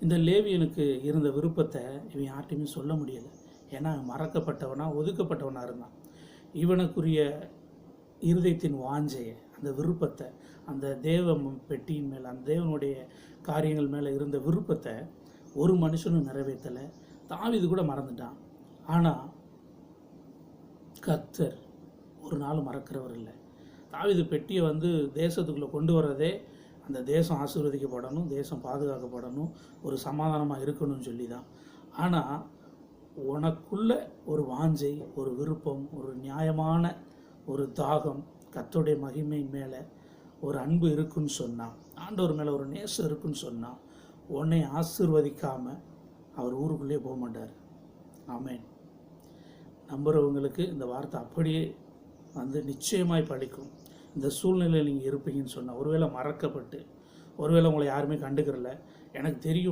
இந்த லேவியனுக்கு இருந்த விருப்பத்தை இவன் யார்ட்டையுமே சொல்ல முடியலை. ஏன்னா மறக்கப்பட்டவனா, ஒதுக்கப்பட்டவனாக இருந்தான். இவனுக்குரிய இருதயத்தின் வாஞ்சையை, அந்த விருப்பத்தை, அந்த தேவ பெட்டியின் மேலே, அந்த தேவனுடைய காரியங்கள் மேலே இருந்த விருப்பத்தை ஒரு மனுஷனும் நிறைவேற்றலை. தாவீது கூட மறந்துட்டான். ஆனால் கர்த்தர் ஒரு நாள் மறக்கிறவர் இல்லை. தாவீது பெட்டியை தேசத்துக்குள்ளே கொண்டு வர்றதே அந்த தேசம் ஆசீர்வதிக்கப்படணும், தேசம் பாதுகாக்கப்படணும், ஒரு சமாதானமாக இருக்கணும்னு சொல்லி தான். ஆனால் உனக்குள்ள ஒரு வாஞ்சை, ஒரு விருப்பம், ஒரு நியாயமான ஒரு தாகம், கர்த்தருடைய மகிமை மேலே ஒரு அன்பு இருக்குன்னு சொன்னால், ஆண்டவர் மேலே ஒரு நேசம் இருக்குன்னு சொன்னால், உன்னை ஆசீர்வதிக்காமல் அவர் ஊருக்குள்ளே போக மாட்டார். ஆமென். நம்புகிறவங்களுக்கு இந்த வார்த்தை அப்படியே நிச்சயமாய் பழிக்கும். இந்த சூழ்நிலையில் நீங்கள் இருப்பீங்கன்னு சொன்னால், ஒருவேளை மறக்கப்பட்டு, ஒருவேளை உங்களை யாருமே கண்டுக்கிறல, எனக்கு தெரியும்